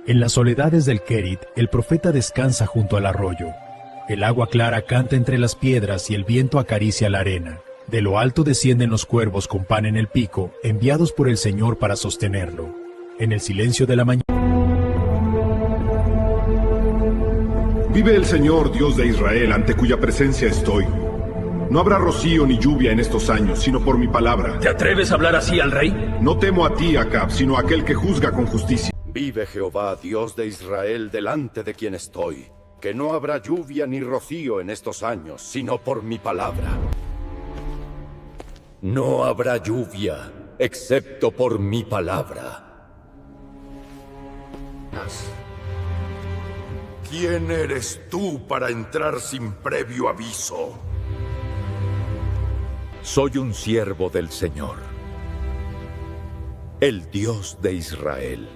En las soledades del Kerit, el profeta descansa junto al arroyo. El agua clara canta entre las piedras y el viento acaricia la arena. De lo alto descienden los cuervos con pan en el pico, enviados por el Señor para sostenerlo. En el silencio de la mañana. Vive el Señor, Dios de Israel, ante cuya presencia estoy. No habrá rocío ni lluvia en estos años, sino por mi palabra. ¿Te atreves a hablar así al rey? No temo a ti, Acab, sino a aquel que juzga con justicia. Vive Jehová, Dios de Israel, delante de quien estoy, que no habrá lluvia ni rocío en estos años, sino por mi palabra. No habrá lluvia, excepto por mi palabra. ¿Quién eres tú para entrar sin previo aviso? Soy un siervo del Señor, el Dios de Israel.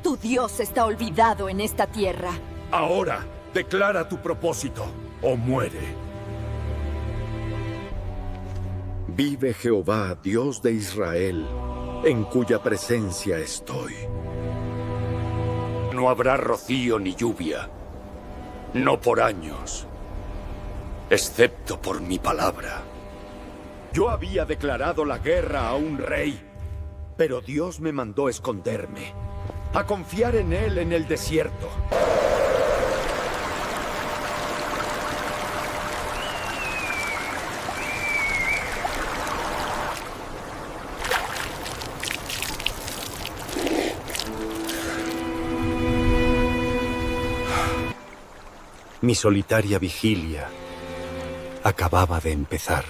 Tu Dios está olvidado en esta tierra. Ahora, declara tu propósito, o muere. Vive Jehová, Dios de Israel, en cuya presencia estoy. No habrá rocío ni lluvia, no por años, excepto por mi palabra. Yo había declarado la guerra a un rey, pero Dios me mandó esconderme, a confiar en él en el desierto. Mi solitaria vigilia acababa de empezar.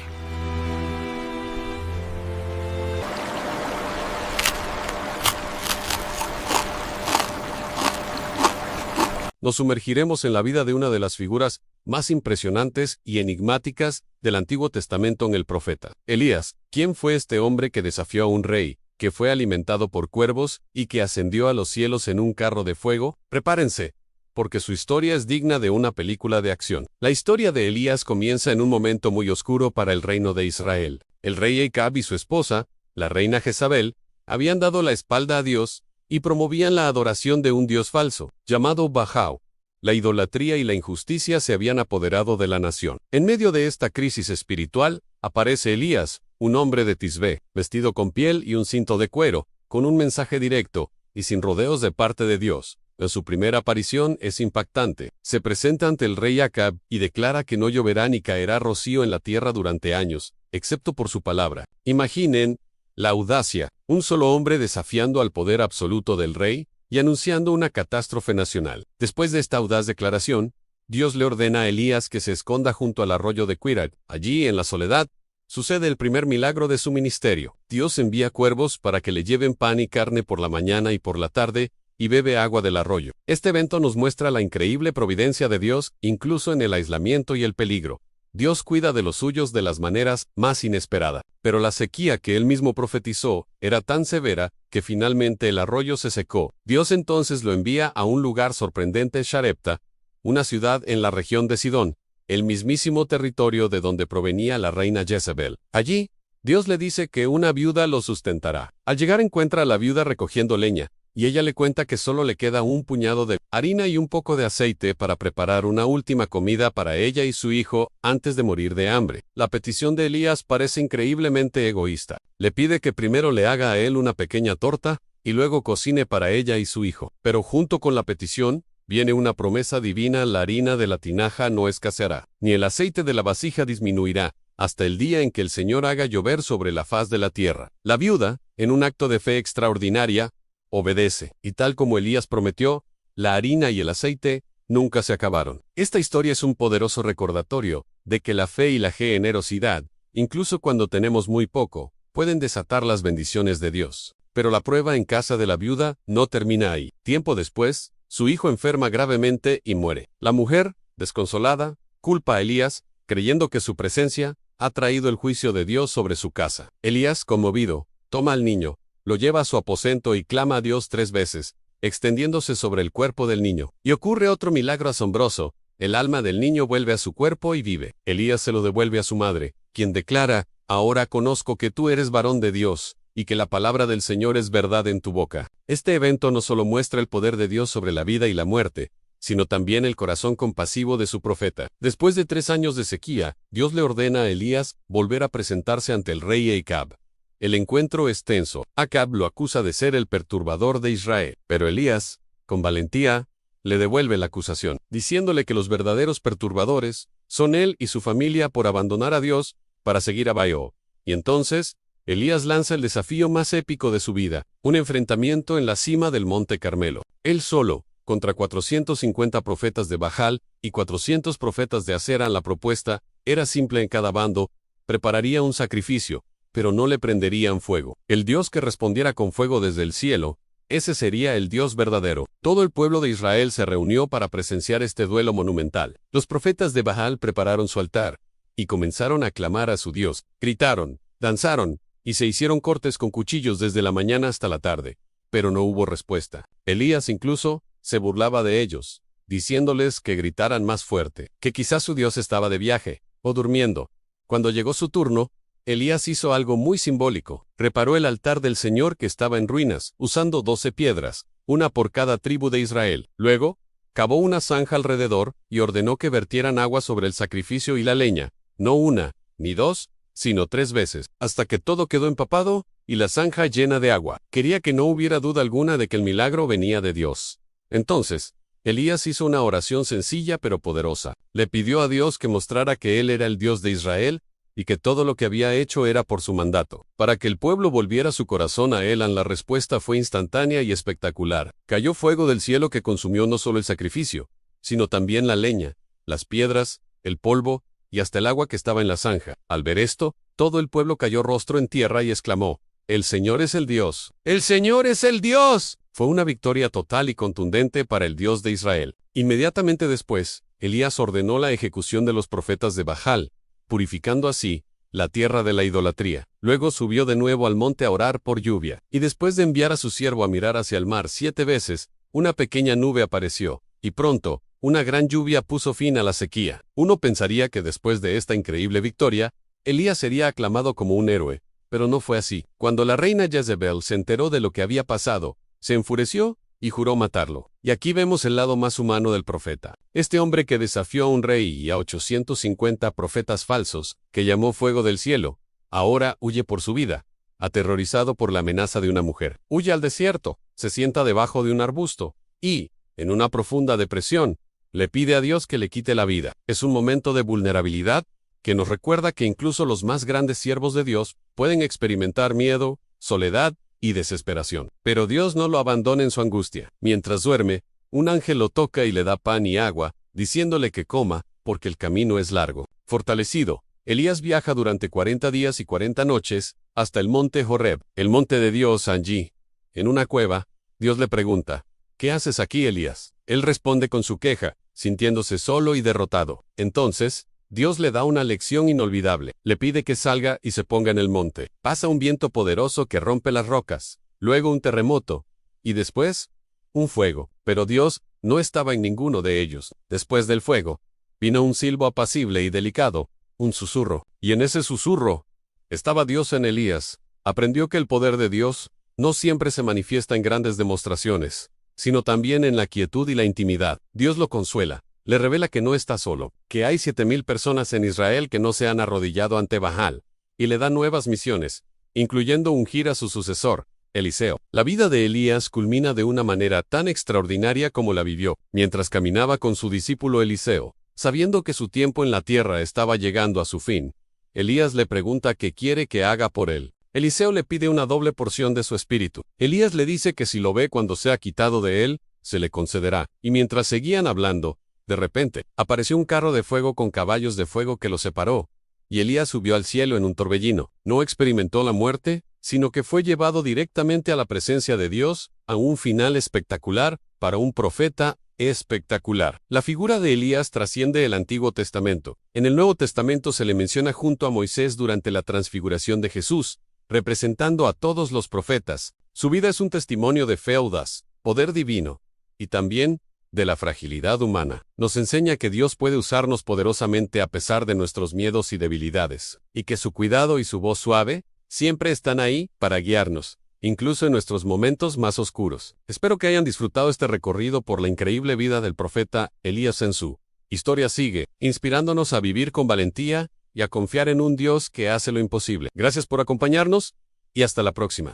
Nos sumergiremos en la vida de una de las figuras más impresionantes y enigmáticas del Antiguo Testamento en el profeta Elías. ¿Quién fue este hombre que desafió a un rey, que fue alimentado por cuervos y que ascendió a los cielos en un carro de fuego? Prepárense, porque su historia es digna de una película de acción. La historia de Elías comienza en un momento muy oscuro para el reino de Israel. El rey Acab y su esposa, la reina Jezabel, habían dado la espalda a Dios y promovían la adoración de un dios falso, llamado Baal. La idolatría y la injusticia se habían apoderado de la nación. En medio de esta crisis espiritual, aparece Elías, un hombre de Tisbé, vestido con piel y un cinto de cuero, con un mensaje directo y sin rodeos de parte de Dios. En su primera aparición es impactante. Se presenta ante el rey Acab y declara que no lloverá ni caerá rocío en la tierra durante años, excepto por su palabra. Imaginen la audacia, un solo hombre desafiando al poder absoluto del rey y anunciando una catástrofe nacional. Después de esta audaz declaración, Dios le ordena a Elías que se esconda junto al arroyo de Quirat. Allí, en la soledad, sucede el primer milagro de su ministerio. Dios envía cuervos para que le lleven pan y carne por la mañana y por la tarde, y bebe agua del arroyo. Este evento nos muestra la increíble providencia de Dios, incluso en el aislamiento y el peligro. Dios cuida de los suyos de las maneras más inesperadas. Pero la sequía que él mismo profetizó era tan severa que finalmente el arroyo se secó. Dios entonces lo envía a un lugar sorprendente, Sarepta, una ciudad en la región de Sidón, el mismísimo territorio de donde provenía la reina Jezebel. Allí, Dios le dice que una viuda lo sustentará. Al llegar encuentra a la viuda recogiendo leña, y ella le cuenta que solo le queda un puñado de harina y un poco de aceite para preparar una última comida para ella y su hijo antes de morir de hambre. La petición de Elías parece increíblemente egoísta. Le pide que primero le haga a él una pequeña torta y luego cocine para ella y su hijo. Pero junto con la petición, viene una promesa divina: la harina de la tinaja no escaseará, ni el aceite de la vasija disminuirá, hasta el día en que el Señor haga llover sobre la faz de la tierra. La viuda, en un acto de fe extraordinaria, obedece, y tal como Elías prometió, la harina y el aceite nunca se acabaron. Esta historia es un poderoso recordatorio de que la fe y la generosidad, incluso cuando tenemos muy poco, pueden desatar las bendiciones de Dios. Pero la prueba en casa de la viuda no termina ahí. Tiempo después, su hijo enferma gravemente y muere. La mujer, desconsolada, culpa a Elías, creyendo que su presencia ha traído el juicio de Dios sobre su casa. Elías, conmovido, toma al niño, lo lleva a su aposento y clama a Dios 3 veces, extendiéndose sobre el cuerpo del niño. Y ocurre otro milagro asombroso: el alma del niño vuelve a su cuerpo y vive. Elías se lo devuelve a su madre, quien declara: ahora conozco que tú eres varón de Dios, y que la palabra del Señor es verdad en tu boca. Este evento no solo muestra el poder de Dios sobre la vida y la muerte, sino también el corazón compasivo de su profeta. Después de 3 años de sequía, Dios le ordena a Elías volver a presentarse ante el rey Acab. El encuentro es tenso. Acab lo acusa de ser el perturbador de Israel, pero Elías, con valentía, le devuelve la acusación, diciéndole que los verdaderos perturbadores son él y su familia por abandonar a Dios para seguir a Baal. Y entonces, Elías lanza el desafío más épico de su vida, un enfrentamiento en la cima del Monte Carmelo. Él solo, contra 450 profetas de Baal y 400 profetas de Acera. La propuesta era simple en cada bando: prepararía un sacrificio, pero no le prenderían fuego. El Dios que respondiera con fuego desde el cielo, ese sería el Dios verdadero. Todo el pueblo de Israel se reunió para presenciar este duelo monumental. Los profetas de Baal prepararon su altar y comenzaron a clamar a su Dios. Gritaron, danzaron y se hicieron cortes con cuchillos desde la mañana hasta la tarde, pero no hubo respuesta. Elías incluso se burlaba de ellos, diciéndoles que gritaran más fuerte, que quizás su Dios estaba de viaje o durmiendo. Cuando llegó su turno, Elías hizo algo muy simbólico. Reparó el altar del Señor que estaba en ruinas, usando 12 piedras, una por cada tribu de Israel. Luego, cavó una zanja alrededor y ordenó que vertieran agua sobre el sacrificio y la leña, no una, ni 2, sino 3 veces, hasta que todo quedó empapado y la zanja llena de agua. Quería que no hubiera duda alguna de que el milagro venía de Dios. Entonces, Elías hizo una oración sencilla pero poderosa. Le pidió a Dios que mostrara que Él era el Dios de Israel y que todo lo que había hecho era por su mandato, para que el pueblo volviera su corazón a Él. La respuesta fue instantánea y espectacular. Cayó fuego del cielo que consumió no solo el sacrificio, sino también la leña, las piedras, el polvo y hasta el agua que estaba en la zanja. Al ver esto, todo el pueblo cayó rostro en tierra y exclamó: «El Señor es el Dios. ¡El Señor es el Dios!». Fue una victoria total y contundente para el Dios de Israel. Inmediatamente después, Elías ordenó la ejecución de los profetas de Baal, purificando así la tierra de la idolatría. Luego subió de nuevo al monte a orar por lluvia, y después de enviar a su siervo a mirar hacia el mar 7 veces, una pequeña nube apareció, y pronto, una gran lluvia puso fin a la sequía. Uno pensaría que después de esta increíble victoria, Elías sería aclamado como un héroe, pero no fue así. Cuando la reina Jezebel se enteró de lo que había pasado, se enfureció y juró matarlo. Y aquí vemos el lado más humano del profeta. Este hombre que desafió a un rey y a 850 profetas falsos, que llamó fuego del cielo, ahora huye por su vida, aterrorizado por la amenaza de una mujer. Huye al desierto, se sienta debajo de un arbusto y, en una profunda depresión, le pide a Dios que le quite la vida. Es un momento de vulnerabilidad que nos recuerda que incluso los más grandes siervos de Dios pueden experimentar miedo, soledad y desesperación. Pero Dios no lo abandona en su angustia. Mientras duerme, un ángel lo toca y le da pan y agua, diciéndole que coma, porque el camino es largo. Fortalecido, Elías viaja durante 40 días y 40 noches hasta el monte Horeb, el monte de Dios. Allí, en una cueva, Dios le pregunta: «¿Qué haces aquí, Elías?». Él responde con su queja, sintiéndose solo y derrotado. Entonces, Dios le da una lección inolvidable. Le pide que salga y se ponga en el monte. Pasa un viento poderoso que rompe las rocas, luego un terremoto, y después, un fuego. Pero Dios no estaba en ninguno de ellos. Después del fuego, vino un silbo apacible y delicado, un susurro. Y en ese susurro, estaba Dios en Elías. Aprendió que el poder de Dios no siempre se manifiesta en grandes demostraciones, sino también en la quietud y la intimidad. Dios lo consuela. Le revela que no está solo, que hay 7,000 personas en Israel que no se han arrodillado ante Baal, y le da nuevas misiones, incluyendo ungir a su sucesor, Eliseo. La vida de Elías culmina de una manera tan extraordinaria como la vivió, mientras caminaba con su discípulo Eliseo. Sabiendo que su tiempo en la tierra estaba llegando a su fin, Elías le pregunta qué quiere que haga por él. Eliseo le pide una doble porción de su espíritu. Elías le dice que si lo ve cuando sea quitado de él, se le concederá. Y mientras seguían hablando, de repente, apareció un carro de fuego con caballos de fuego que lo separó, y Elías subió al cielo en un torbellino. No experimentó la muerte, sino que fue llevado directamente a la presencia de Dios, a un final espectacular, para un profeta espectacular. La figura de Elías trasciende el Antiguo Testamento. En el Nuevo Testamento se le menciona junto a Moisés durante la transfiguración de Jesús, representando a todos los profetas. Su vida es un testimonio de fe audaz, poder divino, y también de la fragilidad humana. Nos enseña que Dios puede usarnos poderosamente a pesar de nuestros miedos y debilidades, y que su cuidado y su voz suave siempre están ahí para guiarnos incluso en nuestros momentos más oscuros. Espero que hayan disfrutado este recorrido por la increíble vida del profeta Elías en su historia sigue, inspirándonos a vivir con valentía y a confiar en un Dios que hace lo imposible. Gracias por acompañarnos y hasta la próxima.